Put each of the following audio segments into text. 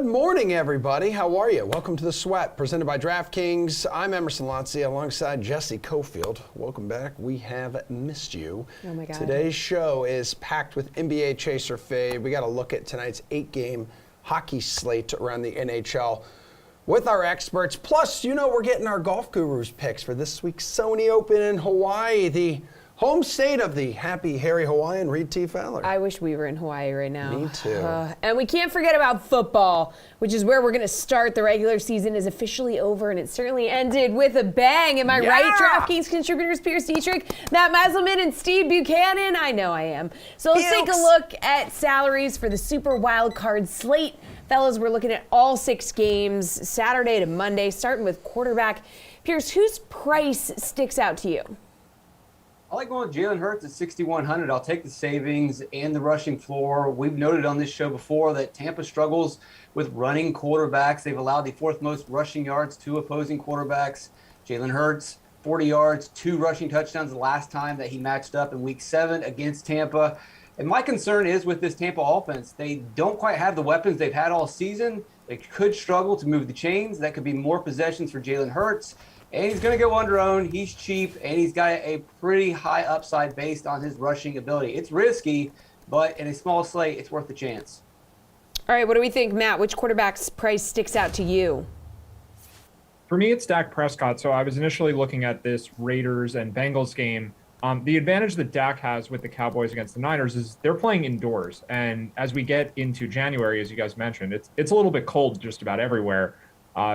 Good morning, everybody. How are you? Welcome to The Sweat, presented by DraftKings. I'm Emerson Lotzia alongside Jessie Coffield. Welcome back. We have missed you. Oh, my God. Today's show is packed with NBA Chaser fade. We got to look at tonight's 8-game hockey slate around the NHL with our experts. Plus, you know, we're getting our golf gurus picks for this week's Sony Open in Hawaii, the home state of the happy, hairy Hawaiian Reed T. Fowler. I wish we were in Hawaii right now. Me too. And we can't forget about football, which is where we're going to start. The regular season is officially over, and it certainly ended with a bang. Am I right, DraftKings contributors Pierce Dietrich, Matt Meselman, and Steve Buchanan? I know I am. So let's take a look at salaries for the Super Wild Card slate. Fellas, we're looking at all 6 games, Saturday to Monday, starting with quarterback. Pierce, whose price sticks out to you? I like going with Jalen Hurts at 6,100. I'll take the savings and the rushing floor. We've noted on this show before that Tampa struggles with running quarterbacks. They've allowed the 4th most rushing yards to opposing quarterbacks. Jalen Hurts, 40 yards, 2 rushing touchdowns the last time that he matched up in Week 7 against Tampa. And my concern is with this Tampa offense, they don't quite have the weapons they've had all season. They could struggle to move the chains. That could be more possessions for Jalen Hurts. And he's going to go under-owned. He's cheap, and he's got a pretty high upside based on his rushing ability. It's risky, but in a small slate, it's worth the chance. All right, what do we think, Matt? Which quarterback's price sticks out to you? For me, it's Dak Prescott. So I was initially looking at this Raiders and Bengals game. The advantage that Dak has with the Cowboys against the Niners is they're playing indoors. And as we get into January, as you guys mentioned, it's a little bit cold just about everywhere.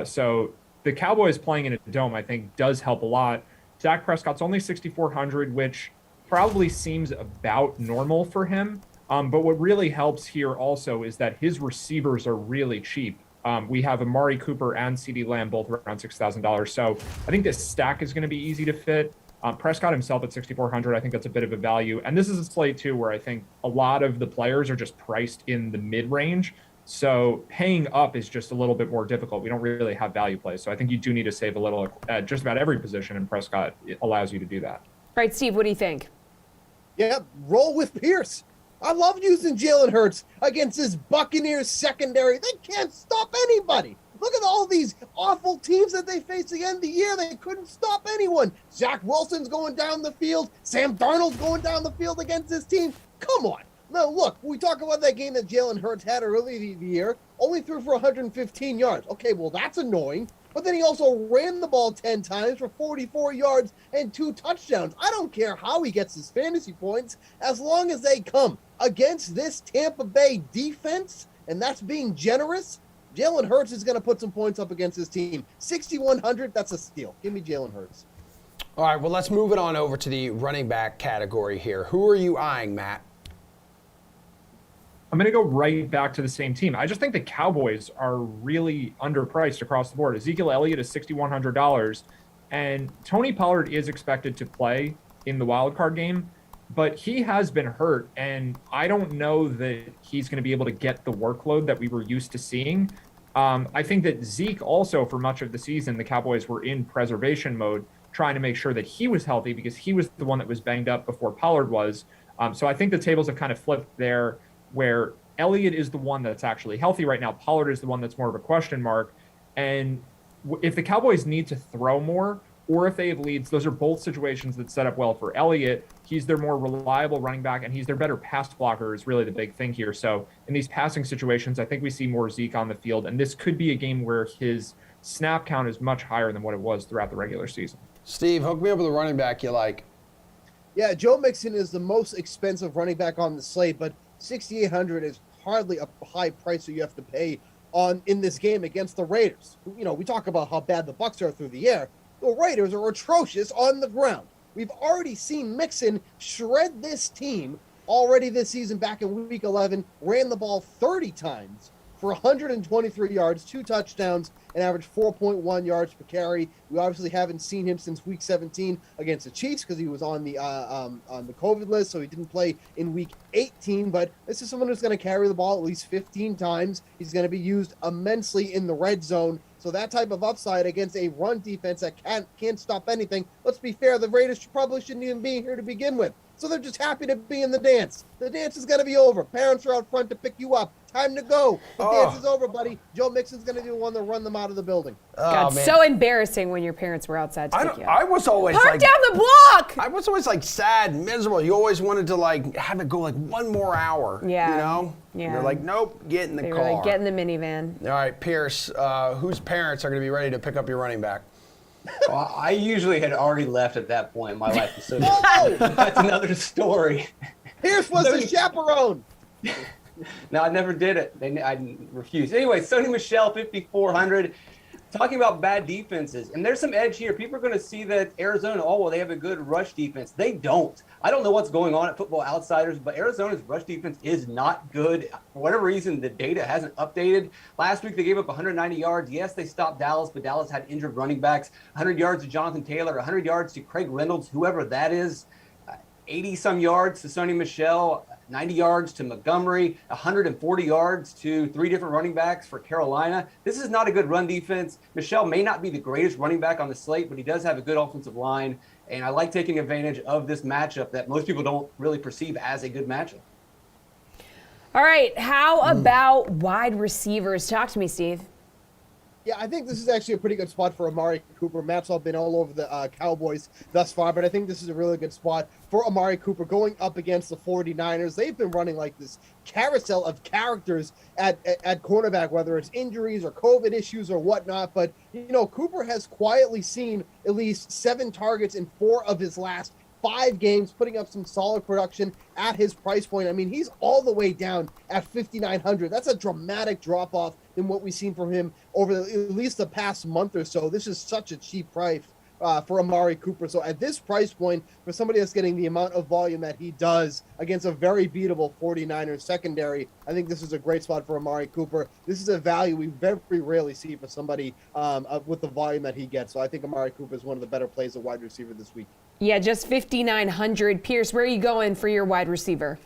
So the Cowboys playing in a dome, I think, does help a lot. Dak Prescott's only 6,400, which probably seems about normal for him. But what really helps here also is that his receivers are really cheap. We have Amari Cooper and CeeDee Lamb both around $6,000. So I think this stack is going to be easy to fit. Prescott himself at 6,400, I think that's a bit of a value. And this is a slate, too, where I think a lot of the players are just priced in the mid-range. So paying up is just a little bit more difficult. We don't really have value plays. So I think you do need to save a little at just about every position, and Prescott allows you to do that. All right, Steve, what do you think? Yeah, roll with Pierce. I love using Jalen Hurts against this Buccaneers secondary. They can't stop anybody. Look at all these awful teams that they faced at the end of the year. They couldn't stop anyone. Zach Wilson's going down the field. Sam Darnold's going down the field against this team. Come on. No, look, we talk about that game that Jalen Hurts had early in the year, only threw for 115 yards. Okay, well, that's annoying. But then he also ran the ball 10 times for 44 yards and 2 touchdowns. I don't care how he gets his fantasy points, as long as they come against this Tampa Bay defense, and that's being generous. Jalen Hurts is going to put some points up against his team. 6,100, that's a steal. Give me Jalen Hurts. All right, well, let's move it on over to the running back category here. Who are you eyeing, Matt? I'm going to go right back to the same team. I just think the Cowboys are really underpriced across the board. Ezekiel Elliott is $6,100, and Tony Pollard is expected to play in the wild card game, but he has been hurt, and I don't know that he's going to be able to get the workload that we were used to seeing. I think that Zeke also, for much of the season, the Cowboys were in preservation mode, trying to make sure that he was healthy because he was the one that was banged up before Pollard was. So I think the tables have kind of flipped there, where Elliott is the one that's actually healthy right now. Pollard is the one that's more of a question mark. And if the Cowboys need to throw more, or if they have leads, those are both situations that set up well for Elliott. He's their more reliable running back, and he's their better pass blocker is really the big thing here. So in these passing situations, I think we see more Zeke on the field, and this could be a game where his snap count is much higher than what it was throughout the regular season. Steve, hook me up with a running back you like. Yeah, Joe Mixon is the most expensive running back on the slate, but 6,800 is hardly a high price that you have to pay in this game against the Raiders. You know, we talk about how bad the Bucs are through the air. The Raiders are atrocious on the ground. We've already seen Mixon shred this team already this season. Back in Week 11, ran the ball 30 times for 123 yards, 2 touchdowns, and averaged 4.1 yards per carry. We obviously haven't seen him since Week 17 against the Chiefs because he was on the COVID list, so he didn't play in Week 18. But this is someone who's going to carry the ball at least 15 times. He's going to be used immensely in the red zone. So that type of upside against a run defense that can't stop anything. Let's be fair, the Raiders probably shouldn't even be here to begin with. So they're just happy to be in the dance. The dance is going to be over. Parents are out front to pick you up. Time to go. The dance is over, buddy. Joe Mixon's going to be the one to run them out of the building. God, so embarrassing when your parents were outside to pick you up. I was always Park like, down the block! I was always like sad, miserable. You always wanted to like have it go like one more hour. Yeah. You know? Yeah. You're like, nope, get in the They car. were like, get in the minivan. All right, Pierce, whose parents are going to be ready to pick up your running back? Well, I usually had already left at that point in my life. So Oh! that's another story. Pierce was the chaperone. No, I never did it. I refused. Anyway, Sony Michel, 5,400. Talking about bad defenses, and there's some edge here. People are going to see that Arizona, they have a good rush defense. They don't. I don't know what's going on at Football Outsiders, but Arizona's rush defense is not good. For whatever reason, the data hasn't updated. Last week, they gave up 190 yards. Yes, they stopped Dallas, but Dallas had injured running backs. 100 yards to Jonathan Taylor, 100 yards to Craig Reynolds, whoever that is. 80-some yards to Sony Michel, 90 yards to Montgomery, 140 yards to 3 different running backs for Carolina. This is not a good run defense. Michel may not be the greatest running back on the slate, but he does have a good offensive line. And I like taking advantage of this matchup that most people don't really perceive as a good matchup. All right, how about wide receivers? Talk to me, Steve. Yeah, I think this is actually a pretty good spot for Amari Cooper. Matt's all been all over the Cowboys thus far, but I think this is a really good spot for Amari Cooper going up against the 49ers. They've been running like this carousel of characters at cornerback, whether it's injuries or COVID issues or whatnot. But, Cooper has quietly seen at least 7 targets in 4 of his last 5 games, putting up some solid production at his price point. I mean, he's all the way down at 5,900. That's a dramatic drop-off than what we've seen from him over at least the past month or so. This is such a cheap price for Amari Cooper. So at this price point, for somebody that's getting the amount of volume that he does against a very beatable 49ers secondary, I think this is a great spot for Amari Cooper. This is a value we very rarely see for somebody with the volume that he gets. So I think Amari Cooper is one of the better plays at wide receiver this week. Yeah, just 5,900. Pierce, where are you going for your wide receiver?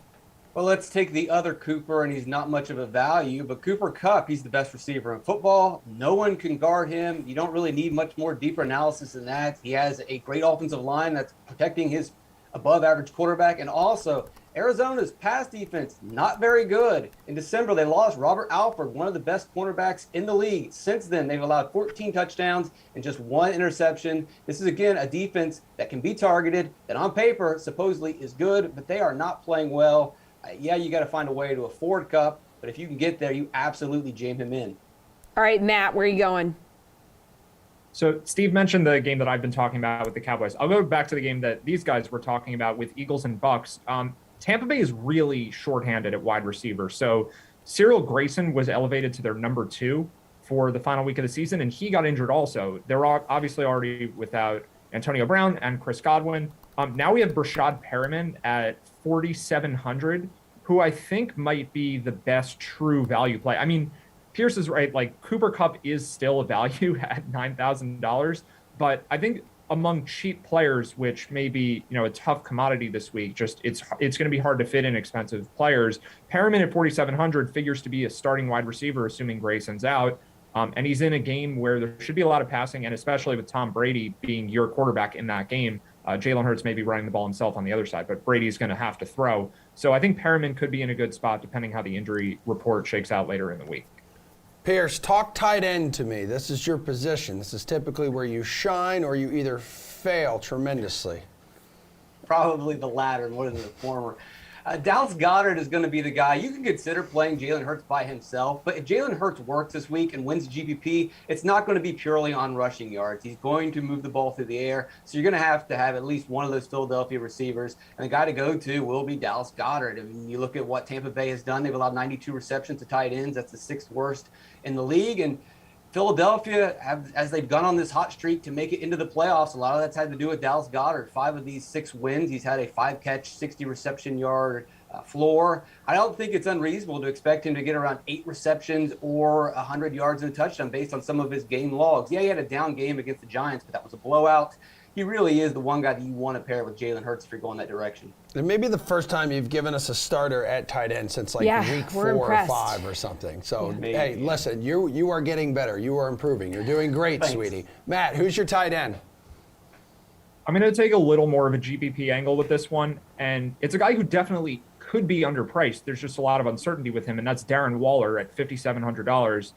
Well, let's take the other Cooper, and he's not much of a value, but Cooper Kupp, he's the best receiver in football. No one can guard him. You don't really need much more deeper analysis than that. He has a great offensive line that's protecting his above-average quarterback, and also Arizona's pass defense, not very good. In December, they lost Robert Alford, one of the best cornerbacks in the league. Since then, they've allowed 14 touchdowns and just 1 interception. This is, again, a defense that can be targeted, that on paper supposedly is good, but they are not playing well. Yeah, you got to find a way to afford Kupp, but if you can get there, you absolutely jam him in. All right, Matt, where are you going? So Steve mentioned the game that I've been talking about with the Cowboys. I'll go back to the game that these guys were talking about with Eagles and Bucks. Tampa Bay is really shorthanded at wide receiver. So Cyril Grayson was elevated to their number 2 for the final week of the season, and he got injured also. They're obviously already without Antonio Brown and Chris Godwin. Now we have Brashad Perriman at 4,700, who I think might be the best true value play. I mean, Pierce is right. Like, Cooper Kupp is still a value at $9,000, but I think among cheap players, which may be, a tough commodity this week, just it's going to be hard to fit in expensive players. Perriman at 4,700 figures to be a starting wide receiver, assuming Grayson's out. And he's in a game where there should be a lot of passing, and especially with Tom Brady being your quarterback in that game, Jalen Hurts may be running the ball himself on the other side, but Brady's going to have to throw. So I think Perriman could be in a good spot depending how the injury report shakes out later in the week. Pierce, talk tight end to me. This is your position. This is typically where you shine or you either fail tremendously. Probably the latter more than the former. Dallas Goedert is going to be the guy. You can consider playing Jalen Hurts by himself, but if Jalen Hurts works this week and wins the GPP, it's not going to be purely on rushing yards. He's going to move the ball through the air, so you're going to have at least one of those Philadelphia receivers, and the guy to go to will be Dallas Goedert. I mean, you look at what Tampa Bay has done. They've allowed 92 receptions to tight ends. That's the 6th worst in the league, and Philadelphia, as they've gone on this hot streak to make it into the playoffs, a lot of that's had to do with Dallas Goedert. 5 of these 6 wins, he's had a 5-catch, 60-reception yard floor. I don't think it's unreasonable to expect him to get around 8 receptions or 100 yards and a touchdown based on some of his game logs. Yeah, he had a down game against the Giants, but that was a blowout. He really is the one guy that you want to pair with Jalen Hurts if you're going that direction. It may be the first time you've given us a starter at tight end since week 4 or 5 or something. So, hey, listen, you are getting better. You are improving. You're doing great, Thanks. sweetie. Matt, who's your tight end? I'm going to take a little more of a GPP angle with this one, and it's a guy who definitely could be underpriced. There's just a lot of uncertainty with him, and that's Darren Waller at $5,700.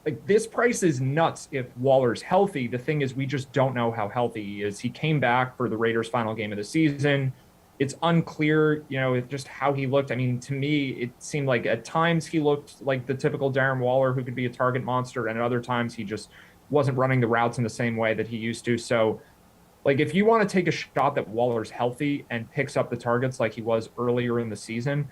Like, this price is nuts if Waller's healthy. The thing is, we just don't know how healthy he is. He came back for the Raiders' final game of the season. It's unclear, just how he looked. I mean, to me, it seemed like at times he looked like the typical Darren Waller who could be a target monster, and at other times he just wasn't running the routes in the same way that he used to. So, like, if you want to take a shot that Waller's healthy and picks up the targets like he was earlier in the season,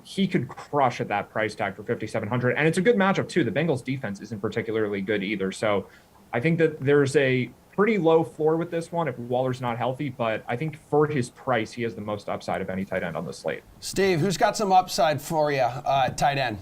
he could crush at that price tag for $5,700. And it's a good matchup, too. The Bengals defense isn't particularly good either. So I think that there's a pretty low floor with this one if Waller's not healthy. But I think for his price, he has the most upside of any tight end on the slate. Steve, who's got some upside for you, tight end?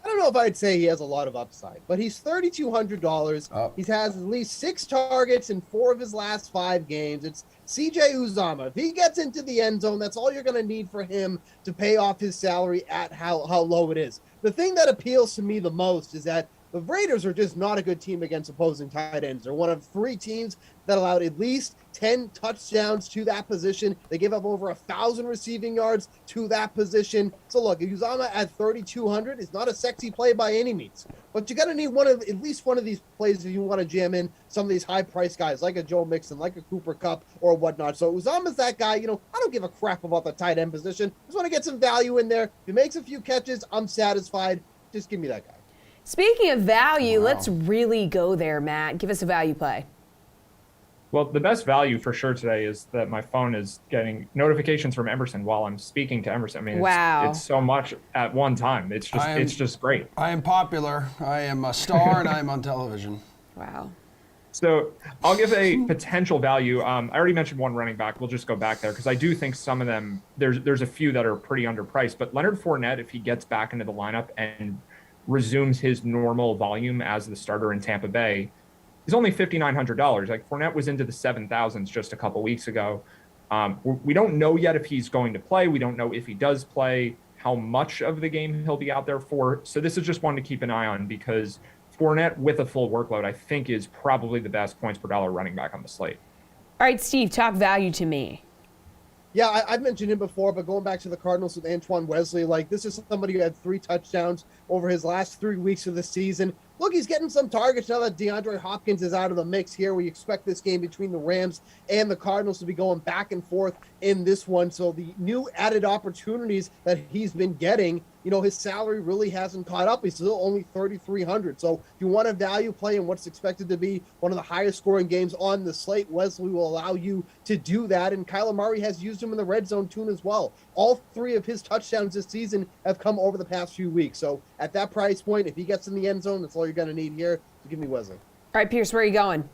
I don't know if I'd say he has a lot of upside, but he's $3,200. Oh. He has at least 6 targets in 4 of his last 5 games. It's CJ Uzomah. If he gets into the end zone, that's all you're going to need for him to pay off his salary at how low it is. The thing that appeals to me the most is that the Raiders are just not a good team against opposing tight ends. They're one of 3 teams that allowed at least 10 touchdowns to that position. They gave up over 1,000 receiving yards to that position. So look, Uzomah at 3,200 is not a sexy play by any means, but you got to need at least one of these plays if you want to jam in some of these high-priced guys like a Joe Mixon, like a Cooper Kupp, or whatnot. So Uzomah's that guy. I don't give a crap about the tight end position. Just want to get some value in there. If he makes a few catches, I'm satisfied. Just give me that guy. Speaking of value, let's really go there, Matt. Give us a value play. Well, the best value for sure today is that my phone is getting notifications from Emerson while I'm speaking to Emerson. I mean, it's so much at one time. It's just great. I am popular. I am a star, and I am on television. Wow. So I'll give a potential value. I already mentioned one running back. We'll just go back there because I do think some of them, there's a few that are pretty underpriced. But Leonard Fournette, if he gets back into the lineup and resumes his normal volume as the starter in Tampa Bay, he's only $5,900. Like, Fournette was into the 7,000s just a couple weeks ago. We don't know yet if he's going to play. We don't know if he does play, how much of the game he'll be out there for. So this is just one to keep an eye on because Fournette with a full workload, I think, is probably the best points per dollar running back on the slate. All right, Steve, talk value to me. Yeah, I've mentioned him before, but going back to the Cardinals with Antoine Wesley, this is somebody who had 3 touchdowns over his last 3 weeks of the season. Look, he's getting some targets now that DeAndre Hopkins is out of the mix here. We expect this game between the Rams and the Cardinals to be going back and forth in this one. So the new added opportunities that he's been getting, his salary really hasn't caught up. He's still only $3,300. So if you want a value play in what's expected to be one of the highest scoring games on the slate, Wesley will allow you to do that. And Kyler Murray has used him in the red zone too as well. All 3 of his touchdowns this season have come over the past few weeks. So at that price point, if he gets in the end zone, that's all you're going to need here. So give me Wesley. All right, Pierce, where are you going?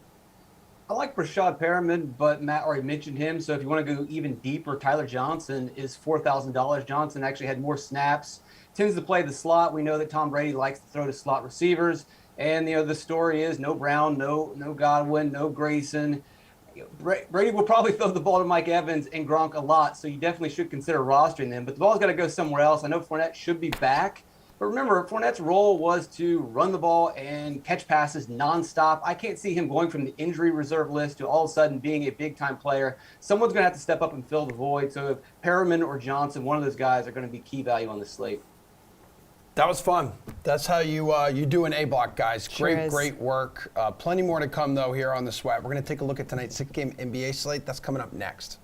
I like Rashad Perriman, but Matt already mentioned him. So if you want to go even deeper, Tyler Johnson is $4,000. Johnson actually had more snaps, tends to play the slot. We know that Tom Brady likes to throw to slot receivers. And, the story is no Brown, no Godwin, no Grayson. Brady will probably throw the ball to Mike Evans and Gronk a lot, so you definitely should consider rostering them. But the ball's got to go somewhere else. I know Fournette should be back. But remember, Fournette's role was to run the ball and catch passes nonstop. I can't see him going from the injury reserve list to all of a sudden being a big-time player. Someone's going to have to step up and fill the void. So if Perriman or Johnson, one of those guys, are going to be key value on the slate. That was fun. That's how you do an A-block, guys. Sure Great work. Plenty more to come, though, here on The Sweat. We're going to take a look at tonight's 6-game NBA slate. That's coming up next.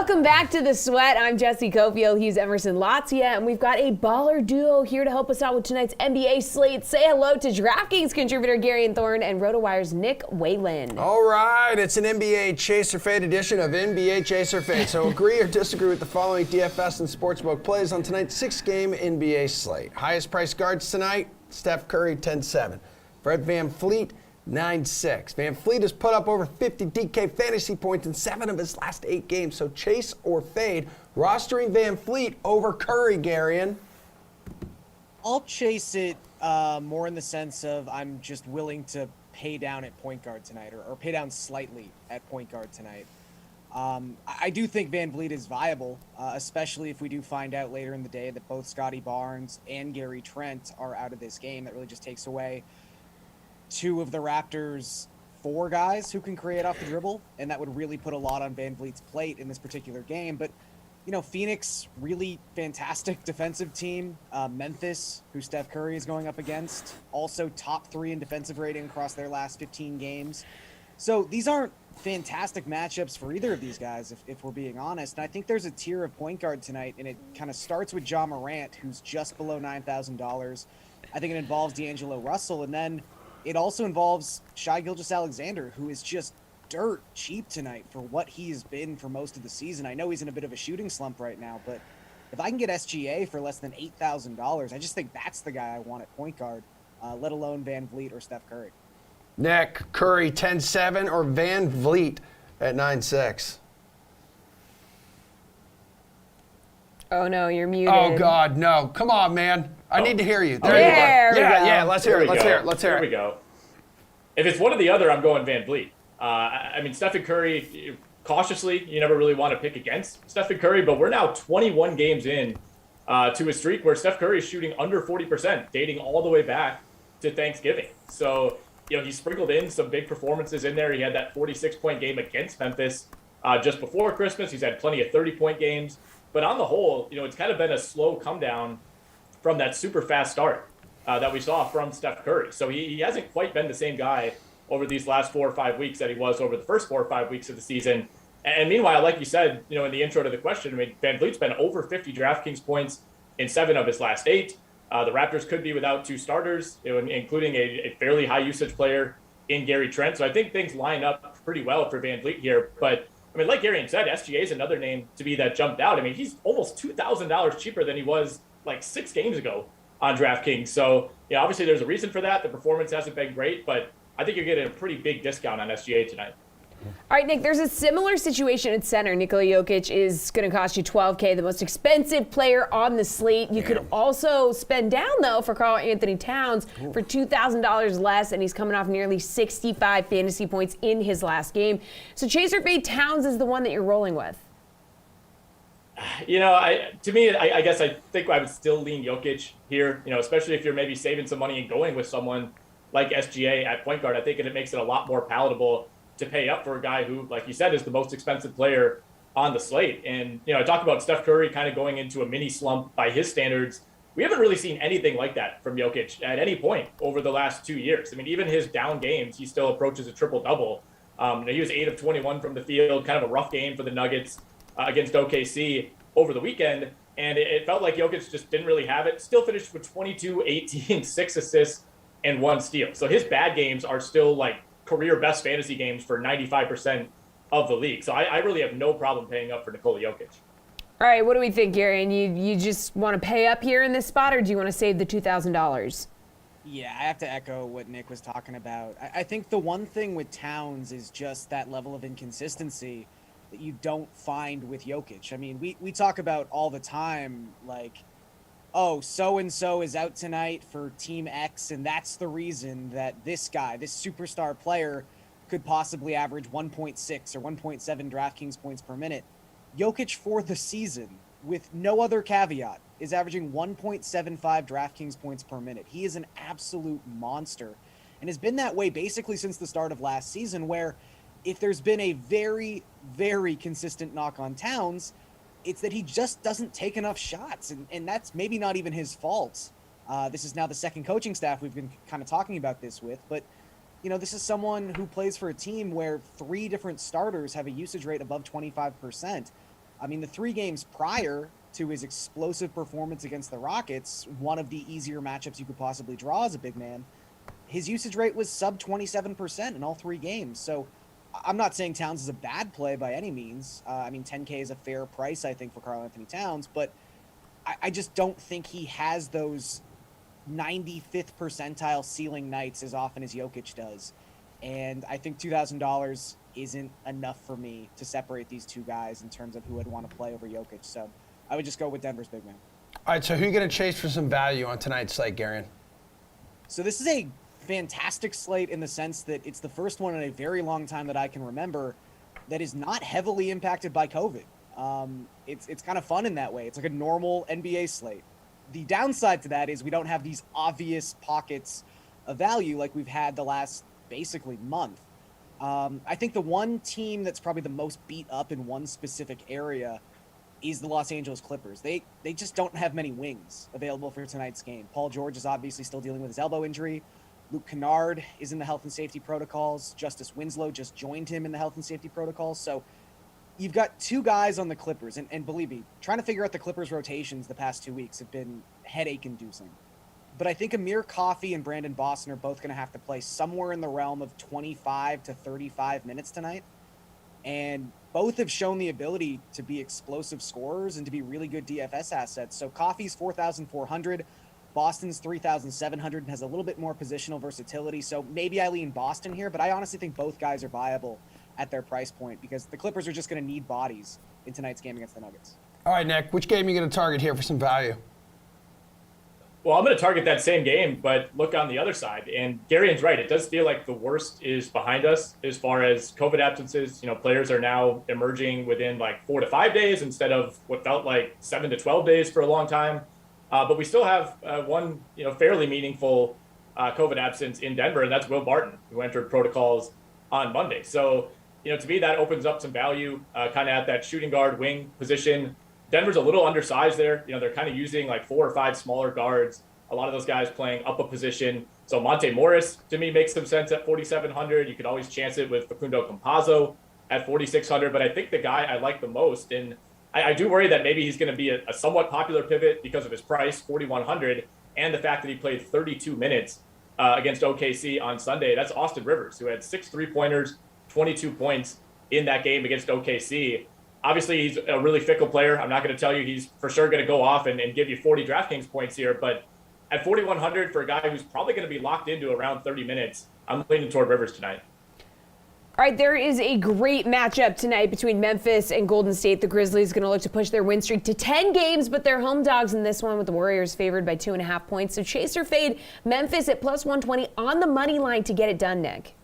Welcome back to The Sweat. I'm Jessie Coffield. He's Emerson Lotzia, and we've got a baller duo here to help us out with tonight's NBA slate. Say hello to DraftKings contributor Gary Thorne and RotoWire's Nick Whalen. All right, it's an NBA Chaser Fade edition of NBA Chaser Fade. So agree or disagree with the following DFS and Sportsbook plays on tonight's 6-game NBA slate. Highest price guards tonight, Steph Curry, 10-7. Fred VanVleet, 9-6. VanVleet has put up over 50 DK fantasy points in 7 of his last 8 games. So chase or fade, rostering VanVleet over Curry, Garion. I'll chase it more in the sense of I'm just willing to pay down at point guard tonight, or pay down slightly at point guard tonight. I do think VanVleet is viable, especially if we do find out later in the day that both Scotty Barnes and Gary Trent are out of this game. That really just takes away 2 of the Raptors' 4 guys who can create off the dribble, and that would really put a lot on VanVleet's plate in this particular game. But, you know, Phoenix, really fantastic defensive team. Memphis, who Steph Curry is going up against, also top 3 in defensive rating across their last 15 games. So these aren't fantastic matchups for either of these guys, if we're being honest. And I think there's a tier of point guard tonight, and it kind of starts with Ja Morant, who's just below $9,000. I think it involves D'Angelo Russell, and then it also involves Shai Gilgeous-Alexander, who is just dirt cheap tonight for what he has been for most of the season. I know he's in a bit of a shooting slump right now, but if I can get SGA for less than $8,000, I just think that's the guy I want at point guard, let alone VanVleet or Steph Curry. Nick, Curry, 10-7, or VanVleet at 9-6? Oh, no, you're muted. Oh, God, no. Come on, man. I need to hear you. There you we go. go. Yeah, let's hear it. Let's hear it. Let's hear There it. we go. If it's one or the other, I'm going VanVleet. I mean, Stephen Curry, cautiously, you never really want to pick against Stephen Curry, but we're now 21 games in to a streak where Steph Curry is shooting under 40%, dating all the way back to Thanksgiving. So, you know, he sprinkled in some big performances in there. He had that 46-point game against Memphis just before Christmas. He's had plenty of 30-point games. But on the whole, you know, it's kind of been a slow come down from that super fast start that we saw from Steph Curry. So he hasn't quite been the same guy over these last 4 or 5 weeks that he was over the first 4 or 5 weeks of the season. And meanwhile, like you said, you know, in the intro to the question, I mean, VanVleet's been over 50 DraftKings points in 7 of his last 8. The Raptors could be without 2 starters, you know, including a fairly high usage player in Gary Trent. So I think things line up pretty well for VanVleet here. But I mean, like Gary said, SGA is another name to be that jumped out. I mean, he's almost $2,000 cheaper than he was like 6 games ago on DraftKings. So, yeah, obviously there's a reason for that. The performance hasn't been great, but I think you're getting a pretty big discount on SGA tonight. All right, Nick, there's a similar situation at center. Nikola Jokic is going to cost you $12K, the most expensive player on the slate. You could also spend down, though, for Karl Anthony Towns for $2,000 less, and he's coming off nearly 65 fantasy points in his last game. So Chaser Fade Towns is the one that you're rolling with. You know, I guess I think I would still lean Jokic here, you know, especially if you're maybe saving some money and going with someone like SGA at point guard. I think it makes it a lot more palatable to pay up for a guy who, like you said, is the most expensive player on the slate. And, you know, I talked about Steph Curry kind of going into a mini slump by his standards. We haven't really seen anything like that from Jokic at any point over the last 2 years. I mean, even his down games, he still approaches a triple-double. He was 8 of 21 from the field, kind of a rough game for the Nuggets against OKC over the weekend. And it felt like Jokic just didn't really have it. Still finished with 22, 18, 6 assists, and 1 steal. So his bad games are still like career best fantasy games for 95% of the league. So I really have no problem paying up for Nikola Jokic. All right, what do we think, Gary? And you just want to pay up here in this spot, or do you want to save the $2,000? Yeah, I have to echo what Nick was talking about. I think the one thing with Towns is just that level of inconsistency that you don't find with Jokic. I mean, we talk about all the time, like, oh, so-and-so is out tonight for Team X, and that's the reason that this guy, this superstar player, could possibly average 1.6 or 1.7 DraftKings points per minute. Jokic for the season, with no other caveat, is averaging 1.75 DraftKings points per minute. He is an absolute monster and has been that way basically since the start of last season, where if there's been a very, very consistent knock on Towns, it's that he just doesn't take enough shots, and that's maybe not even his fault. This is now the second coaching staff we've been kind of talking about this with, but you know, this is someone who plays for a team where 3 different starters have a usage rate above 25%. I mean, the 3 games prior to his explosive performance against the Rockets, one of the easier matchups you could possibly draw as a big man, his usage rate was sub 27% in all 3 games. So I'm not saying Towns is a bad play by any means. I mean, 10K is a fair price, I think, for Karl Anthony Towns, but I just don't think he has those 95th percentile ceiling nights as often as Jokic does. And I think $2,000 isn't enough for me to separate these two guys in terms of who I'd want to play over Jokic. So I would just go with Denver's big man. All right, so who are you going to chase for some value on tonight's slate, Garion? So this is a fantastic slate in the sense that it's the first one in a very long time that I can remember that is not heavily impacted by COVID. It's kind of fun in that way. It's like a normal NBA slate. The downside to that is we don't have these obvious pockets of value like we've had the last basically month. I think the one team that's probably the most beat up in one specific area is the Los Angeles Clippers. They just don't have many wings available for tonight's game. Paul George is obviously still dealing with his elbow injury. Luke Kennard is in the health and safety protocols. Justice Winslow just joined him in the health and safety protocols. So you've got 2 guys on the Clippers, and believe me, trying to figure out the Clippers rotations the past 2 weeks have been headache-inducing. But I think Amir Coffey and Brandon Boston are both going to have to play somewhere in the realm of 25 to 35 minutes tonight. And both have shown the ability to be explosive scorers and to be really good DFS assets. So Coffey's 4,400, Boston's 3,700, and has a little bit more positional versatility. So maybe I lean Boston here, but I honestly think both guys are viable at their price point because the Clippers are just going to need bodies in tonight's game against the Nuggets. All right, Nick, which game are you going to target here for some value? Well, I'm going to target that same game, but look on the other side. And Garion's right. It does feel like the worst is behind us as far as COVID absences. You know, players are now emerging within like 4 to 5 days instead of what felt like 7 to 12 days for a long time. But we still have one, fairly meaningful COVID absence in Denver, and that's Will Barton, who entered protocols on Monday. So, to me, that opens up some value kind of at that shooting guard wing position. Denver's a little undersized there. They're kind of using like 4 or 5 smaller guards. A lot of those guys playing up a position. So Monte Morris, to me, makes some sense at 4,700. You could always chance it with Facundo Campazzo at 4,600. But I think the guy I like the most, and I do worry that maybe he's going to be a somewhat popular pivot because of his price, 4,100, and the fact that he played 32 minutes against OKC on Sunday. That's Austin Rivers, who had 6 3-pointers, 22 points in that game against OKC. Obviously, he's a really fickle player. I'm not going to tell you he's for sure going to go off and give you 40 DraftKings points here, but at 4,100 for a guy who's probably going to be locked into around 30 minutes, I'm leaning toward Rivers tonight. All right, there is a great matchup tonight between Memphis and Golden State. The Grizzlies going to look to push their win streak to 10 games, but they're home dogs in this one with the Warriors favored by 2.5 points. So chase or fade Memphis at plus 120 on the money line to get it done, Nick.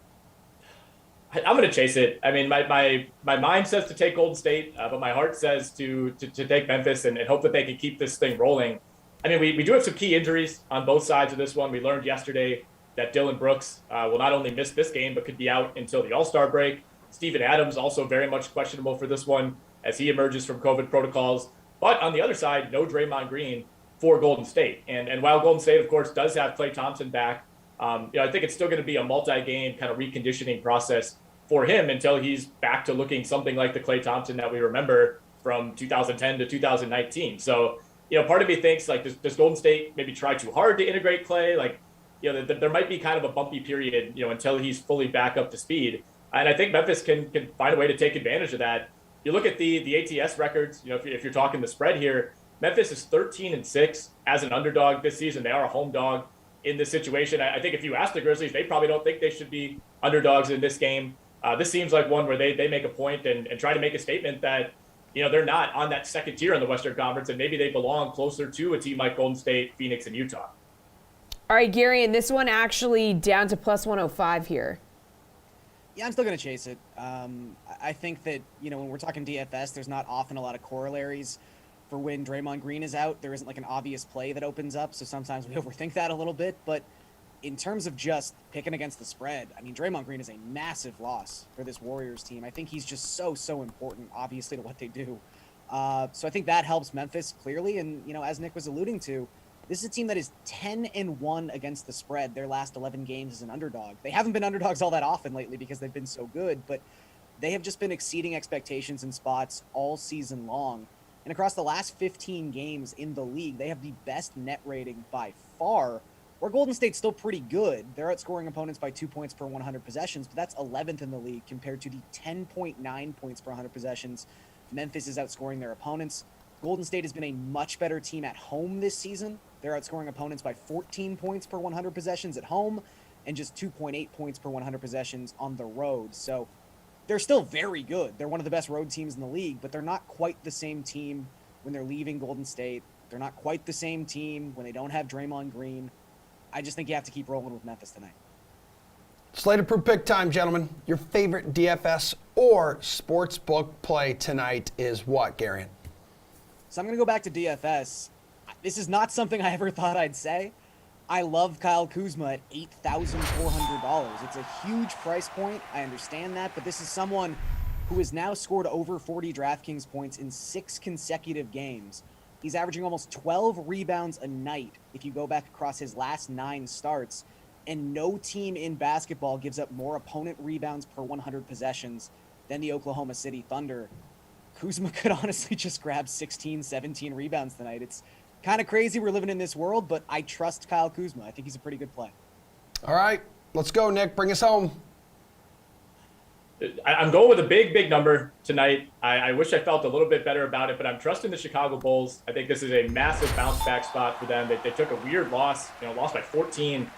I'm going to chase it. I mean, my mind says to take Golden State, but my heart says to take Memphis and hope that they can keep this thing rolling. I mean, we do have some key injuries on both sides of this one. We learned yesterday that Dylan Brooks will not only miss this game, but could be out until the All-Star break. Steven Adams also very much questionable for this one as he emerges from COVID protocols. But on the other side, no Draymond Green for Golden State. And while Golden State, of course, does have Klay Thompson back, I think it's still going to be a multi-game kind of reconditioning process for him until he's back to looking something like the Klay Thompson that we remember from 2010 to 2019. So, part of me thinks, like, does Golden State maybe try too hard to integrate Klay? Like, there might be kind of a bumpy period, until he's fully back up to speed. And I think Memphis can find a way to take advantage of that. You look at the ATS records, if you're talking the spread here, Memphis is 13-6 as an underdog this season. They are a home dog in this situation. I think if you ask the Grizzlies, they probably don't think they should be underdogs in this game. This seems like one where they make a point and try to make a statement that, they're not on that second tier in the Western Conference, and maybe they belong closer to a team like Golden State, Phoenix, and Utah. All right, Gary, and this one actually down to plus 105 here. Yeah, I'm still going to chase it. I think that, when we're talking DFS, there's not often a lot of corollaries for when Draymond Green is out. There isn't like an obvious play that opens up, so sometimes we overthink that a little bit. But in terms of just picking against the spread, I mean, Draymond Green is a massive loss for this Warriors team. I think he's just so important, obviously, to what they do. So I think that helps Memphis clearly. And, as Nick was alluding to, this is a team that is 10-1 against the spread their last 11 games as an underdog. They haven't been underdogs all that often lately because they've been so good, but They have just been exceeding expectations in spots all season long. And across the last 15 games in the league, they have the best net rating by far, where Golden State's still pretty good. They're outscoring opponents by 2 points per 100 possessions, but that's 11th in the league compared to the 10.9 points per 100 possessions Memphis is outscoring their opponents. Golden State has been a much better team at home this season. They're outscoring opponents by 14 points per 100 possessions at home and just 2.8 points per 100 possessions on the road. So they're still very good. They're one of the best road teams in the league, but they're not quite the same team when they're leaving Golden State. They're not quite the same team when they don't have Draymond Green. I just think you have to keep rolling with Memphis tonight. Slate approved pick time, gentlemen. Your favorite DFS or sportsbook play tonight is what, Garion? So I'm going to go back to DFS. This is not something I ever thought I'd say. I love Kyle Kuzma at $8,400. It's a huge price point. I understand that, but this is someone who has now scored over 40 DraftKings points in 6 consecutive games. He's averaging almost 12 rebounds a night if you go back across his last 9 starts, and no team in basketball gives up more opponent rebounds per 100 possessions than the Oklahoma City Thunder. Kuzma could honestly just grab 16, 17 rebounds tonight. It's kind of crazy we're living in this world, but I trust Kyle Kuzma. I think he's a pretty good play. All right, let's go, Nick. Bring us home. I'm going with a big number tonight. I wish I felt a little bit better about it, but I'm trusting the Chicago Bulls. I think this is a massive bounce back spot for them. They took a weird loss, lost by 14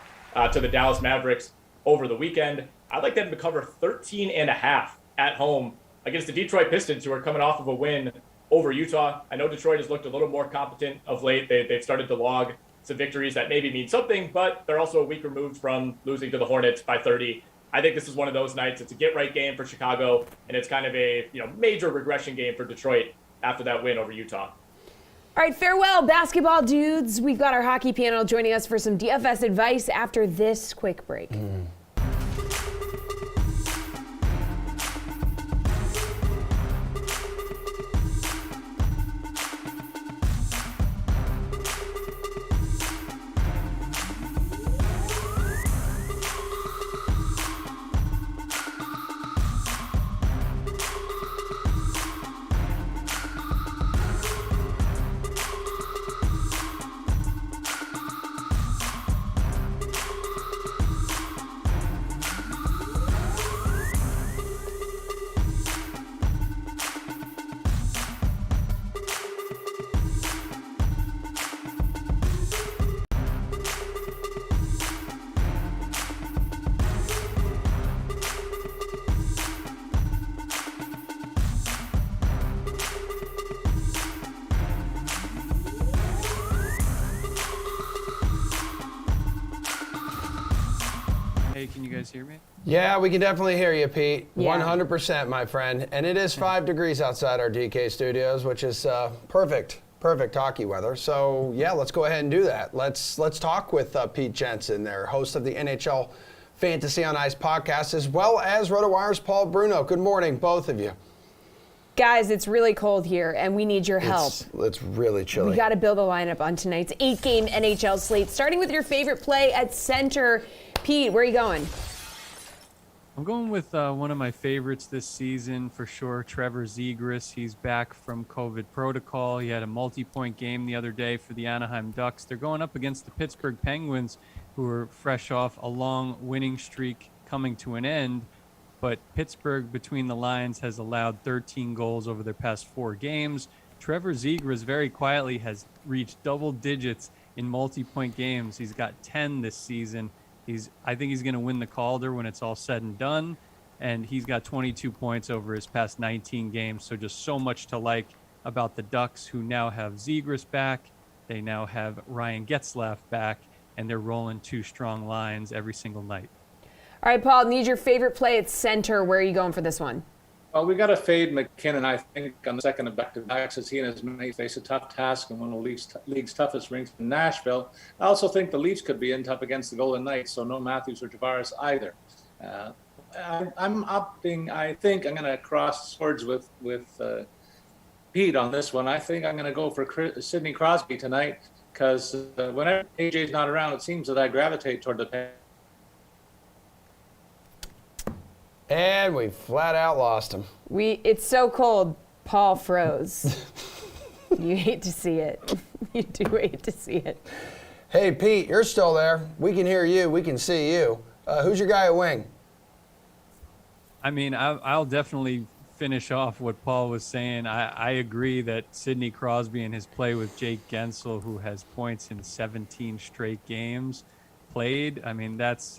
to the Dallas Mavericks over the weekend. I'd like them to cover 13.5 at home against the Detroit Pistons, who are coming off of a win over Utah. I know Detroit has looked a little more competent of late. They've started to log some victories that maybe mean something, but they're also a week removed from losing to the Hornets by 30. I think this is one of those nights. It's a get-right game for Chicago, and it's kind of a major regression game for Detroit after that win over Utah. All right, farewell, basketball dudes. We've got our hockey panel joining us for some DFS advice after this quick break. Hey, can you guys hear me? Yeah, we can definitely hear you, Pete. Yeah. 100%, my friend. And it is 5 degrees outside our DK studios, which is perfect hockey weather. So, yeah, let's go ahead and do that. Let's talk with Pete Jensen, their host of the NHL Fantasy on Ice podcast, as well as RotoWire's Paul Bruno. Good morning, both of you. Guys, it's really cold here, and we need your help. It's really chilly. We got to build a lineup on tonight's 8-game NHL slate, starting with your favorite play at center. Pete, where are you going? I'm going with one of my favorites this season for sure, Trevor Zegras. He's back from COVID protocol. He had a multi-point game the other day for the Anaheim Ducks. They're going up against the Pittsburgh Penguins, who are fresh off a long winning streak coming to an end. But Pittsburgh, between the lines, has allowed 13 goals over their past 4 games. Trevor Zegras very quietly has reached double digits in multi-point games. He's got 10 this season. I think he's going to win the Calder when it's all said and done. And he's got 22 points over his past 19 games. So just so much to like about the Ducks, who now have Zegras back. They now have Ryan Getzlaf back, and they're rolling 2 strong lines every single night. All right, Paul, need your favorite play at center. Where are you going for this one? Well, we got to fade McKinnon, I think, on the second of back-to-backs, as he and his men face a tough task in one of the league's toughest rinks in Nashville. I also think the Leafs could be in tough against the Golden Knights, so no Matthews or Tavares either. I'm opting. I think I'm going to cross swords with Pete on this one. I think I'm going to go for Sidney Crosby tonight, because whenever AJ's not around, it seems that I gravitate toward the And we flat out lost him. It's so cold, Paul froze. You hate to see it. You do hate to see it. Hey, Pete, you're still there. We can hear you. We can see you. Who's your guy at wing? I mean, I'll definitely finish off what Paul was saying. I agree that Sidney Crosby and his play with Jake Gensel, who has points in 17 straight games played, I mean, that's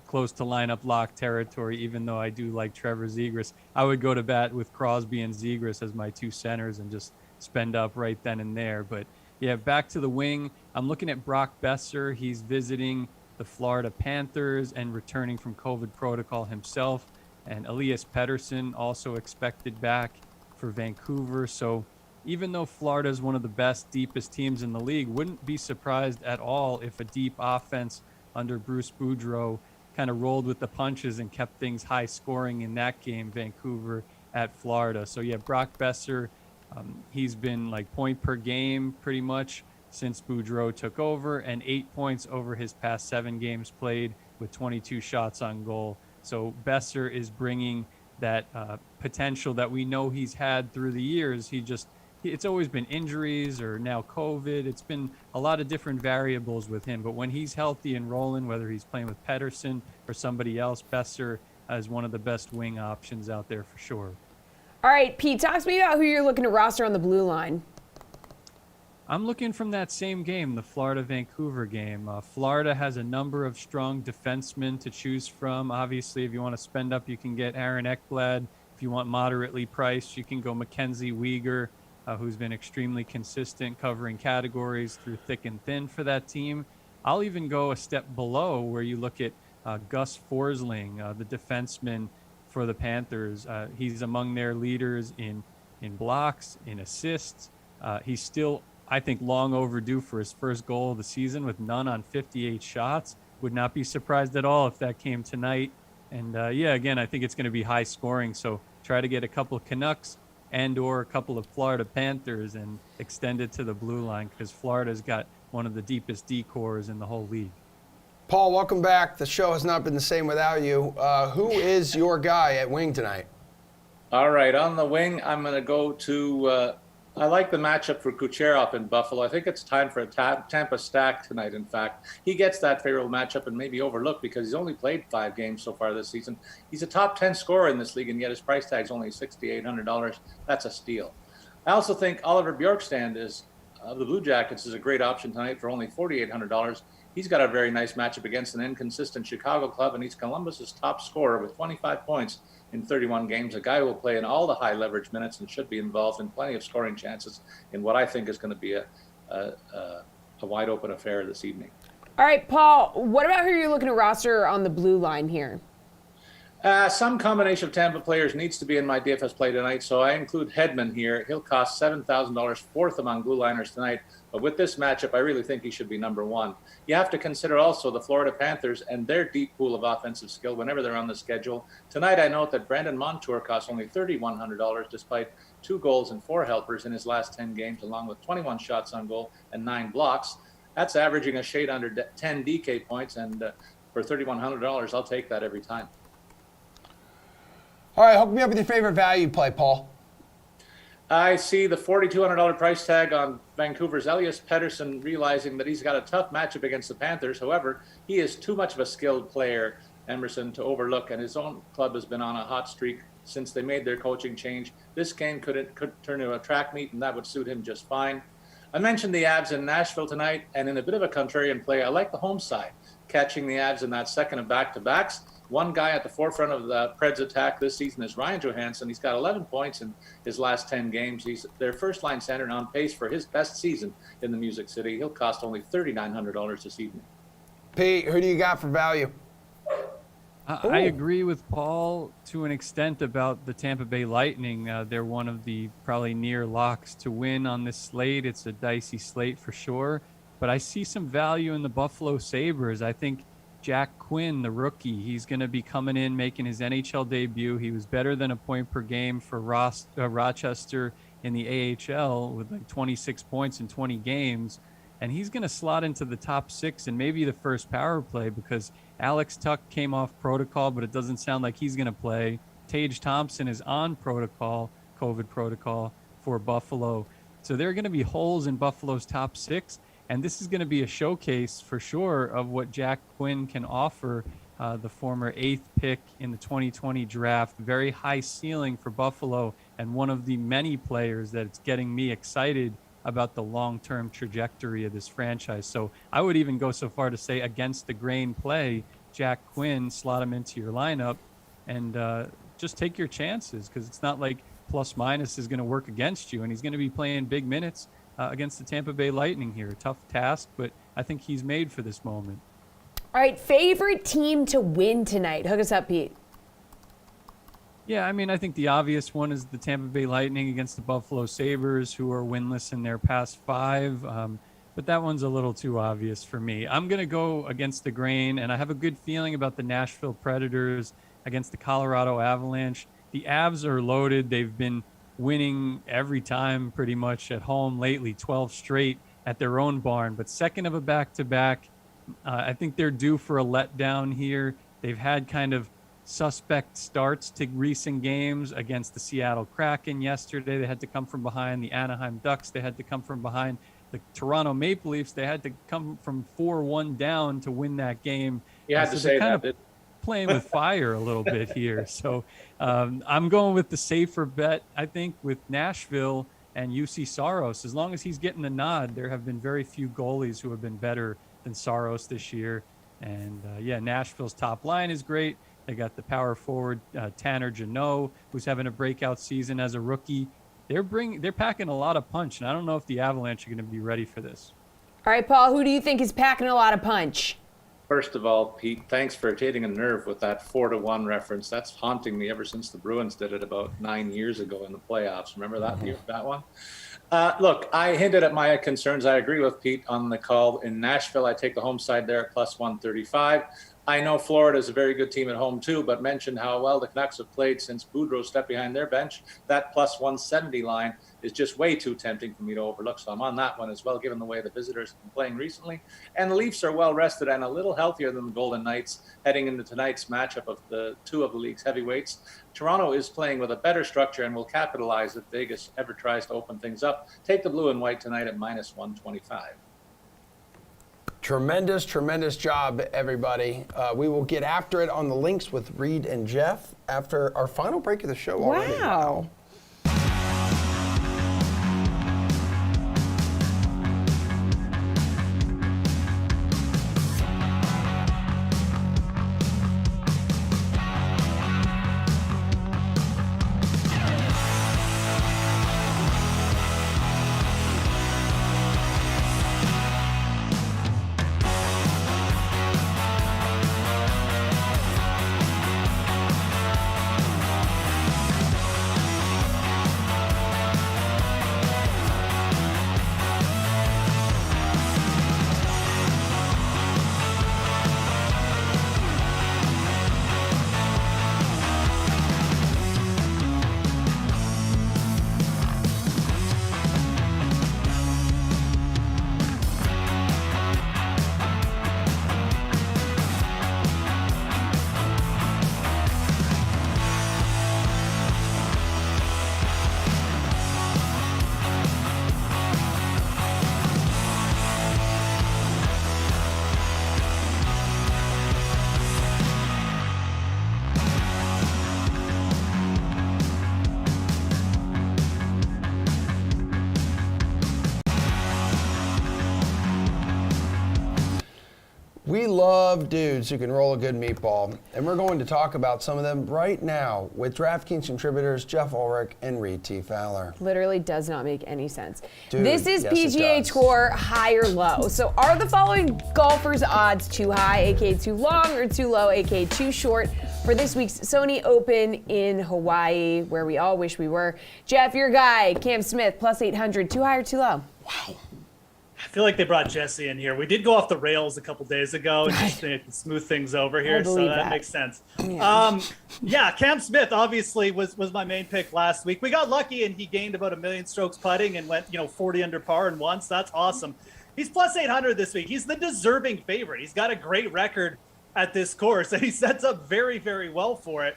close to lineup lock territory, even though I do like Trevor Zegras. I would go to bat with Crosby and Zegras as my two centers and just spend up right then and there. But yeah, back to the wing. I'm looking at Brock Besser. He's visiting the Florida Panthers and returning from COVID protocol himself. And Elias Pettersson also expected back for Vancouver. So even though Florida is one of the best, deepest teams in the league, wouldn't be surprised at all if a deep offense under Bruce Boudreau kind of rolled with the punches and kept things high scoring in that game, Vancouver at Florida. So yeah, Brock Besser, he's been like point per game pretty much since Boudreau took over, and 8 points over his past 7 games played with 22 shots on goal. So Besser is bringing that potential that we know he's had through the years. It's always been injuries or now COVID. It's been a lot of different variables with him. But when he's healthy and rolling, whether he's playing with Pettersson or somebody else, Besser is one of the best wing options out there for sure. All right, Pete, talk to me about who you're looking to roster on the blue line. I'm looking from that same game, the Florida-Vancouver game. Florida has a number of strong defensemen to choose from. Obviously, if you want to spend up, you can get Aaron Ekblad. If you want moderately priced, you can go Mackenzie Weegar, who's been extremely consistent covering categories through thick and thin for that team. I'll even go a step below where you look at Gus Forsling, the defenseman for the Panthers. He's among their leaders in blocks, in assists. He's still, I think, long overdue for his first goal of the season with none on 58 shots. Would not be surprised at all if that came tonight. And again, I think it's going to be high scoring. So try to get a couple of Canucks and or a couple of Florida Panthers and extend it to the blue line, because Florida's got one of the deepest D-cores in the whole league. Paul, welcome back. The show has not been the same without you. Who is your guy at wing tonight? All right, on the wing, I'm going to go to I like the matchup for Kucherov in Buffalo. I think it's time for a Tampa stack tonight, in fact. He gets that favorable matchup and maybe overlooked because he's only played 5 games so far this season. He's a top 10 scorer in this league, and yet his price tag's only $6,800. That's a steal. I also think Oliver Bjorkstrand of the Blue Jackets is a great option tonight for only $4,800. He's got a very nice matchup against an inconsistent Chicago club, and he's Columbus's top scorer with 25 points in 31 games. A guy who will play in all the high leverage minutes and should be involved in plenty of scoring chances in what I think is going to be a wide open affair this evening. All right, Paul, what about who you're looking to roster on the blue line here? Some combination of Tampa players needs to be in my DFS play tonight, so I include Hedman here. He'll cost $7,000, fourth among blue liners tonight. But with this matchup, I really think he should be number 1. You have to consider also the Florida Panthers and their deep pool of offensive skill whenever they're on the schedule. Tonight, I note that Brandon Montour costs only $3,100 despite 2 goals and 4 helpers in his last 10 games, along with 21 shots on goal and 9 blocks. That's averaging a shade under 10 DK points, and for $3,100, I'll take that every time. All right, hook me up with your favorite value play, Paul. I see the $4,200 price tag on Vancouver's Elias Pettersson, realizing that he's got a tough matchup against the Panthers. However, he is too much of a skilled player, Emerson, to overlook, and his own club has been on a hot streak since they made their coaching change. This game could turn into a track meet, and that would suit him just fine. I mentioned the Avs in Nashville tonight, and in a bit of a contrarian play, I like the home side, catching the Avs in that second of back-to-backs. One guy at the forefront of the Preds attack this season is Ryan Johansen. He's got 11 points in his last 10 games. He's their first-line center and on pace for his best season in the Music City. He'll cost only $3,900 this evening. Pete, who do you got for value? I agree with Paul to an extent about the Tampa Bay Lightning. They're one of the probably near locks to win on this slate. It's a dicey slate for sure, but I see some value in the Buffalo Sabres. I think Jack Quinn, the rookie, he's going to be coming in, making his NHL debut. He was better than a point per game for Rochester in the AHL with like 26 points in 20 games. and he's going to slot into the top 6 and maybe the first power play because Alex Tuck came off protocol, but it doesn't sound like he's going to play. Tage Thompson is on protocol, COVID protocol for Buffalo. So there are going to be holes in Buffalo's top 6, and this is going to be a showcase for sure of what Jack Quinn can offer, the former 8th pick in the 2020 draft. Very high ceiling for Buffalo, and one of the many players that's getting me excited about the long-term trajectory of this franchise. So I would even go so far to say against the grain play, Jack Quinn, slot him into your lineup and just take your chances, because it's not like plus minus is going to work against you, and he's going to be playing big minutes against the Tampa Bay Lightning here. Tough task, but I think he's made for this moment. All right, favorite team to win tonight? Hook us up, Pete. Yeah, I mean, I think the obvious one is the Tampa Bay Lightning against the Buffalo Sabres, who are winless in their past 5. But that one's a little too obvious for me. I'm going to go against the grain, and I have a good feeling about the Nashville Predators against the Colorado Avalanche. The Avs are loaded. They've been winning every time pretty much at home lately, 12 straight at their own barn. But second of a back-to-back, I think they're due for a letdown here. They've had kind of suspect starts to recent games against the Seattle Kraken yesterday. They had to come from behind. The Anaheim Ducks, they had to come from behind. The Toronto Maple Leafs, they had to come from 4-1 down to win that game. You had to say that. Playing with fire a little bit here. So I'm going with the safer bet, I think, with Nashville and UC Saros. As long as he's getting the nod, there have been very few goalies who have been better than Saros this year. And Nashville's top line is great. They got the power forward Tanner Jeannot, who's having a breakout season as a rookie. They're packing a lot of punch, and I don't know if the Avalanche are going to be ready for this. All right, Paul, who do you think is packing a lot of punch? First of all, Pete, thanks for hitting a nerve with that 4-1 reference. That's haunting me ever since the Bruins did it about 9 years ago in the playoffs. Remember that that one? Look, I hinted at my concerns. I agree with Pete on the call. In Nashville, I take the home side there at plus 135. I know Florida is a very good team at home too, but mentioned how well the Canucks have played since Boudreau stepped behind their bench. That plus 170 line is just way too tempting for me to overlook. So I'm on that one as well, given the way the visitors have been playing recently. And the Leafs are well rested and a little healthier than the Golden Knights heading into tonight's matchup of the 2 of the league's heavyweights. Toronto is playing with a better structure and will capitalize if Vegas ever tries to open things up. Take the blue and white tonight at minus 125. Tremendous job, everybody. We will get after it on the links with Reed and Jeff after our final break of the show already. Wow. We love dudes who can roll a good meatball, and we're going to talk about some of them right now with DraftKings contributors Jeff Ulrich and Reed T. Fowler. Literally does not make any sense. Dude, this is yes, PGA Tour high or low. So are the following golfers' odds too high, aka too long, or too low, aka too short, for this week's Sony Open in Hawaii, where we all wish we were? Jeff, your guy, Cam Smith, plus 800, too high or too low? Wow. I feel like they brought Jessie in here. We did go off the rails a couple days ago and just to smooth things over here, so that makes sense. Yeah. Cam Smith obviously was my main pick last week. We got lucky and he gained about 1 million strokes putting and went 40 under par and won, so that's awesome. He's plus 800 this week. He's the deserving favorite. He's got a great record at this course, and he sets up very, very well for it.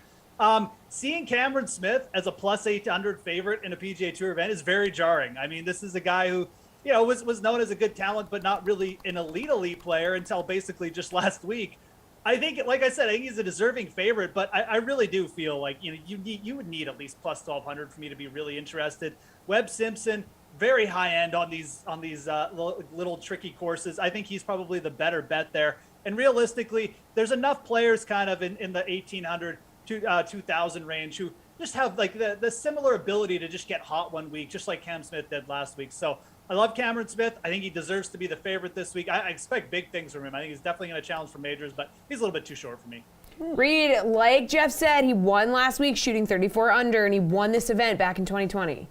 Seeing Cameron Smith as a plus 800 favorite in a PGA Tour event is very jarring. I mean, this is a guy who, was known as a good talent, but not really an elite player until basically just last week. I think, like I said, I think he's a deserving favorite, but I really do feel like, you would need at least plus 1,200 for me to be really interested. Webb Simpson, very high end on these little tricky courses. I think he's probably the better bet there. And realistically, there's enough players kind of in the 1,800 to 2,000 range who just have like the similar ability to just get hot one week, just like Cam Smith did last week. So I love Cameron Smith. I think he deserves to be the favorite this week. I expect big things from him. I think he's definitely going to challenge for majors, but he's a little bit too short for me. Reed, like Jeff said, he won last week shooting 34 under, and he won this event back in 2020.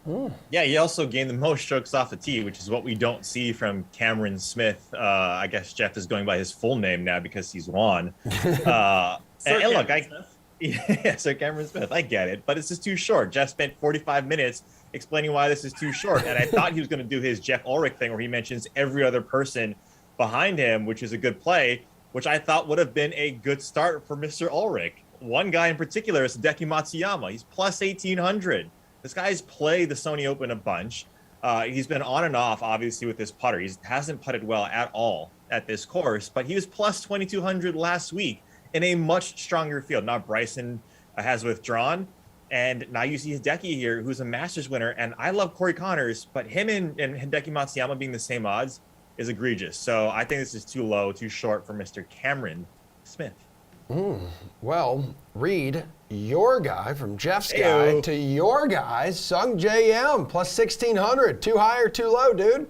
Yeah, he also gained the most strokes off the tee, which is what we don't see from Cameron Smith. I guess Jeff is going by his full name now because he's won. And look, Sir Cameron Smith, I get it, but it's just too short. Jeff spent 45 minutes explaining why this is too short, and I thought he was going to do his Jeff Ulrich thing where he mentions every other person behind him, which is a good play, which I thought would have been a good start for Mr. Ulrich. One guy in particular is Deku Matsuyama. He's plus 1,800. This guy's played the Sony Open a bunch. He's been on and off, obviously, with his putter. He hasn't putted well at all at this course, but he was plus 2,200 last week in a much stronger field. Now Bryson has withdrawn, and now you see Hideki here, who's a Masters winner. And I love Corey Connors, but him and Hideki Matsuyama being the same odds is egregious. So I think this is too low, too short for Mr. Cameron Smith. Well, Reed, your guy from Jeff's guy to your guy, Sung J M, plus 1,600. Too high or too low, dude?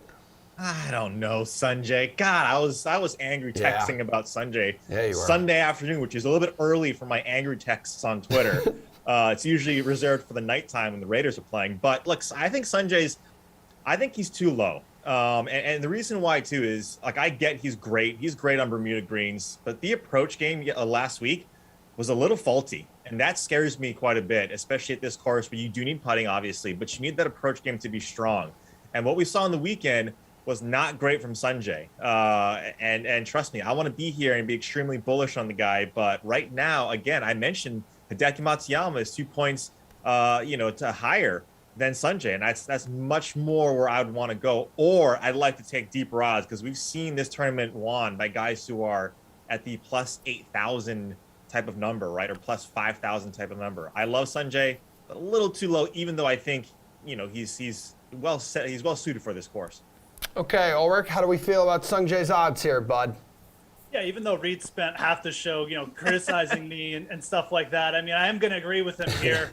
I don't know, Sanjay. God, I was angry texting about Sanjay Yeah, you were. Sunday afternoon, which is a little bit early for my angry texts on Twitter. It's usually reserved for the nighttime when the Raiders are playing. But look, I think he's too low. And the reason why too is, like, I get he's great on Bermuda greens, but the approach game last week was a little faulty, and that scares me quite a bit, especially at this course where you do need putting, obviously, but you need that approach game to be strong. And what we saw on the weekend was not great from Sanjay. And trust me, I want to be here and be extremely bullish on the guy, but right now, again, I mentioned Hideki Matsuyama is 2 points, to higher than Sanjay, and that's much more where I would want to go. Or I'd like to take deeper odds, because we've seen this tournament won by guys who are at the plus 8,000 type of number, right, or plus 5,000 type of number. I love Sanjay, but a little too low, even though I think he's well set, he's well suited for this course. Okay, Ulrich, how do we feel about Sung Jae's odds here, bud? Yeah, even though Reed spent half the show, criticizing me and stuff like that, I mean, I am going to agree with him here.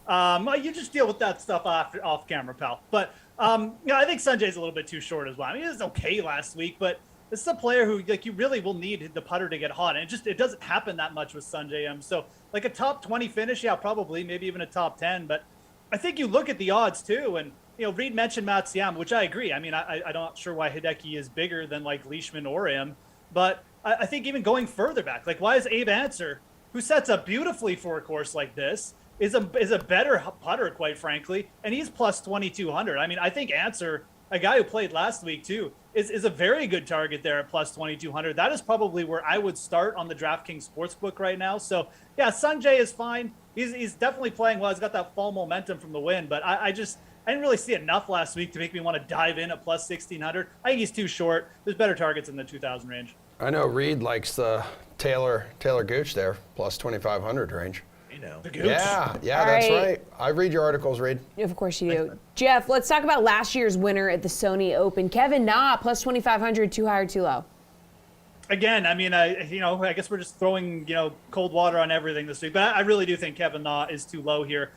You just deal with that stuff off camera, pal. But I think Sanjay's a little bit too short as well. I mean, he was okay last week, but this is a player who, like, you really will need the putter to get hot, and it doesn't happen that much with Sanjay. So, like, a top 20 finish, yeah, probably, maybe even a top 10. But I think you look at the odds too, and Reed mentioned Matsuyama, which I agree. I mean, I'm not sure why Hideki is bigger than like Leishman or him, but I think even going further back, like, why is Abe Answer, who sets up beautifully for a course like this, is a better putter, quite frankly, and he's plus 2,200. I mean, I think Answer, a guy who played last week too, is a very good target there at plus 2,200. That is probably where I would start on the DraftKings Sportsbook right now. So yeah, Sanjay is fine. He's definitely playing well. He's got that fall momentum from the win, but I didn't really see enough last week to make me want to dive in at plus 1,600. I think he's too short. There's better targets in the 2,000 range. I know Reed likes the Taylor Gooch there, plus 2,500 range. The Gooch. Yeah, that's right. I read your articles, Reed. Of course you do. Jeff, let's talk about last year's winner at the Sony Open. Kevin Na, plus 2,500, too high or too low? Again, I mean, I guess we're just throwing, cold water on everything this week, but I really do think Kevin Na is too low here.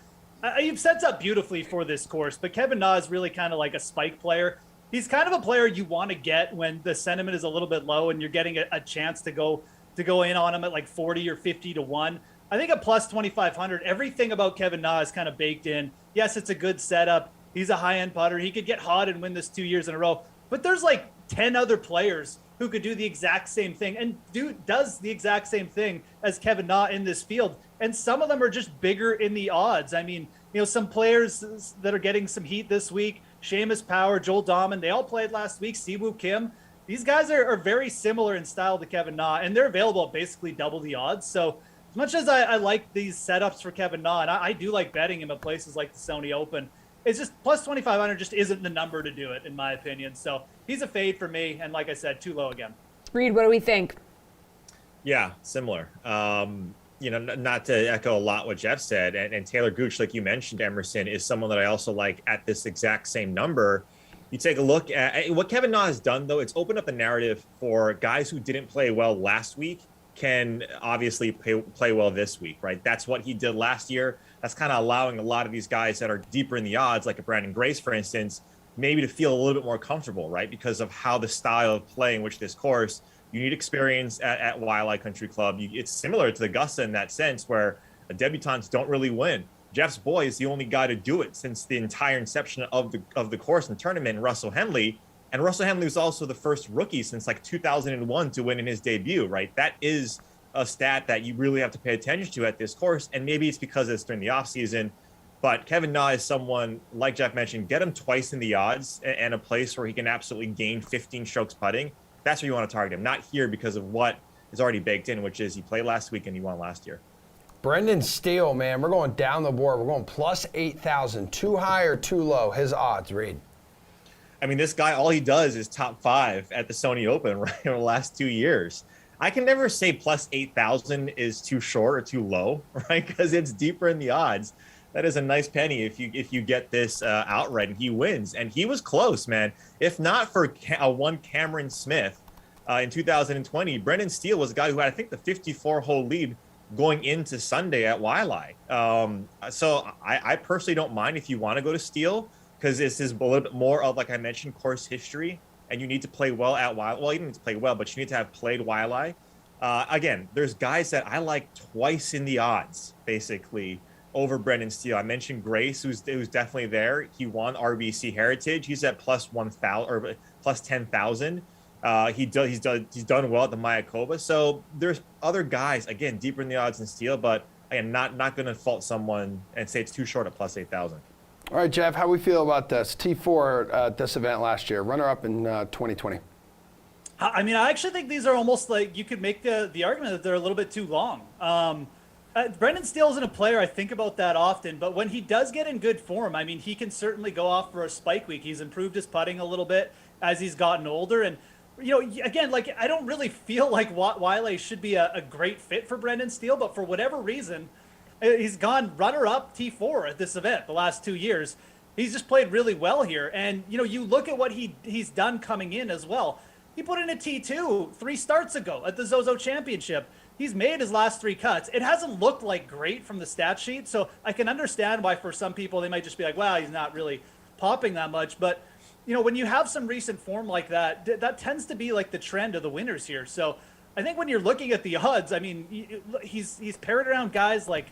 He sets up beautifully for this course, but Kevin Na is really kind of like a spike player. He's kind of a player you want to get when the sentiment is a little bit low and you're getting a chance to go in on him at like 40 or 50 to 1. I think at plus 2,500, everything about Kevin Na is kind of baked in. Yes, it's a good setup. He's a high-end putter. He could get hot and win this 2 years in a row. But there's like 10 other players who could do the exact same thing and does the exact same thing as Kevin Na in this field. And some of them are just bigger in the odds. I mean, some players that are getting some heat this week, Seamus Power, Joel Dahman, they all played last week. Siwoo Kim, these guys are very similar in style to Kevin Na, and they're available at basically double the odds. So as much as I like these setups for Kevin Na, and I do like betting him at places like the Sony Open, it's just plus 2,500 just isn't the number to do it, in my opinion. So he's a fade for me, and like I said, too low again. Reed, what do we think? Yeah, similar. Not to echo a lot what Jeff said, and Taylor Gooch, like you mentioned, Emerson, is someone that I also like at this exact same number. You take a look at what Kevin Na has done, though. It's opened up the narrative for guys who didn't play well last week can obviously play well this week, right? That's what he did last year. That's kind of allowing a lot of these guys that are deeper in the odds, like a Brandon Grace, for instance, maybe to feel a little bit more comfortable, right? Because of how the style of play in which this course, you need experience at Waialae Country Club. It's similar to the Augusta in that sense, where debutantes don't really win. Jeff's boy is the only guy to do it since the entire inception of the course and tournament, Russell Henley. And Russell Henley was also the first rookie since like 2001 to win in his debut, right? That is a stat that you really have to pay attention to at this course. And maybe it's because it's during the offseason. But Kevin Na is someone, like Jeff mentioned, get him twice in the odds and a place where he can absolutely gain 15 strokes putting. That's where you want to target him, not here because of what is already baked in, which is he played last week and he won last year. Brendan Steele, man, we're going down the board. We're going plus 8,000. Too high or too low? His odds, Reed. I mean, this guy, all he does is top 5 at the Sony Open, right, over the last 2 years. I can never say plus 8,000 is too short or too low, right, because it's deeper in the odds. That is a nice penny if you get this outright and he wins. And he was close, man. If not for one Cameron Smith in 2020, Brendan Steele was a guy who had, I think, the 54-hole lead going into Sunday at Waialae. So I personally don't mind if you want to go to Steele, because this is a little bit more of, like I mentioned, course history, and you need to play well at Waialae. Well, you don't need to play well, but you need to have played Waialae. Again, there's guys that I like twice in the odds, basically, over Brendan Steele. I mentioned Grace, who's definitely there. He won RBC Heritage. He's at plus 1,000 or plus 10,000. He's done well at the Mayakoba. So there's other guys, again, deeper in the odds than Steele, but I am not going to fault someone and say it's too short at plus 8,000. All right, Jeff, how we feel about this? T4 at this event last year, runner-up in 2020. I mean, I actually think these are almost like you could make the argument that they're a little bit too long. Brendan Steele isn't a player I think about that often, but when he does get in good form, I mean, he can certainly go off for a spike week. He's improved his putting a little bit as he's gotten older. And, again, like, I don't really feel like Waialae should be a great fit for Brendan Steele, but for whatever reason, he's gone runner-up T4 at this event the last 2 years. He's just played really well here. And, you look at what he's done coming in as well. He put in a T2 3 starts ago at the Zozo Championship. He's made his last 3 cuts. It hasn't looked like great from the stat sheet, so I can understand why for some people they might just be like, wow, he's not really popping that much. But, when you have some recent form like that, that tends to be like the trend of the winners here. So I think when you're looking at the odds, I mean, he's paired around guys like,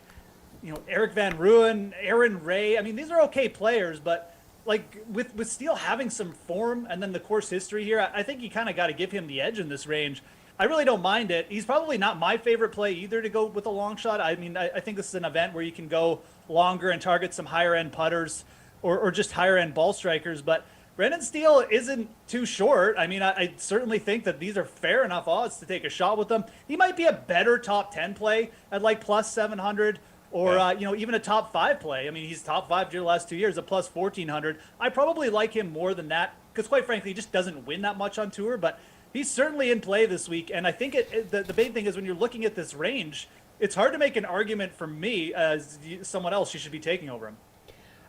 Eric Van Rooyen, Aaron Ray. I mean, these are okay players, but like with Steele having some form and then the course history here, I think you kind of got to give him the edge in this range. I really don't mind it. He's probably not my favorite play either to go with a long shot. I mean, I think this is an event where you can go longer and target some higher end putters or just higher end ball strikers. But Brendan Steele isn't too short. I mean, I certainly think that these are fair enough odds to take a shot with them. He might be a better top 10 play at like plus 700 or, even a top 5 play. I mean, he's top 5 your last 2 years at plus 1,400. I probably like him more than that because, quite frankly, he just doesn't win that much on tour. But he's certainly in play this week. And I think the main thing is when you're looking at this range, it's hard to make an argument for me as someone else you should be taking over him.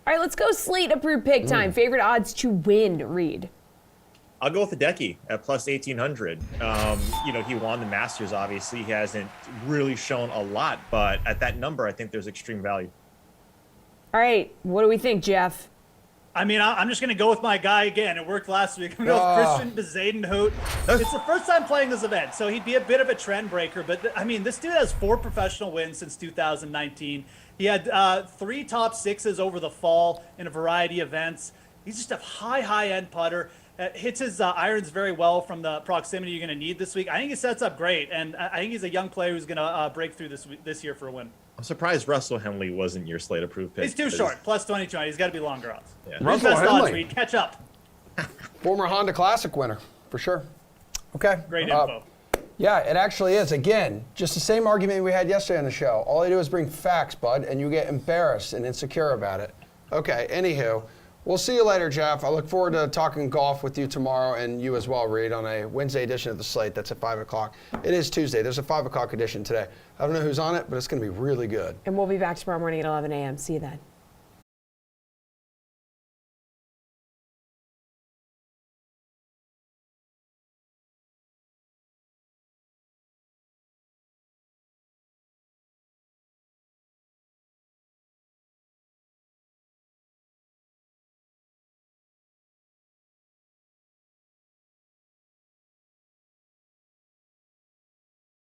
All right, let's go slate approved pick time. Favorite odds to win, Reed? I'll go with the Deku at plus 1,800. He won the Masters, obviously. He hasn't really shown a lot, but at that number, I think there's extreme value. All right, what do we think, Jeff? I mean, I'm just going to go with my guy again. It worked last week. I'm going to go with Christian Bezuidenhout. It's the first time playing this event, so he'd be a bit of a trend breaker. But, I mean, this dude has 4 professional wins since 2019. He had 3 top 6s over the fall in a variety of events. He's just a high-end putter. Hits his irons very well from the proximity you're going to need this week. I think he sets up great, and I think he's a young player who's going to break through this year for a win. I'm surprised Russell Henley wasn't your slate approved pick. He's too short. Plus 2020. He's got to be longer odds. Yeah. Russell Henley. Odds, Reed. Catch up. Former Honda Classic winner, for sure. Okay. Great info. Yeah, it actually is. Again, just the same argument we had yesterday on the show. All I do is bring facts, bud, and you get embarrassed and insecure about it. Okay, anywho, we'll see you later, Jeff. I look forward to talking golf with you tomorrow, and you as well, Reed, on a Wednesday edition of the Slate. That's at 5 o'clock. It is Tuesday. There's a 5 o'clock edition today. I don't know who's on it, but it's going to be really good. And we'll be back tomorrow morning at 11 a.m. See you then.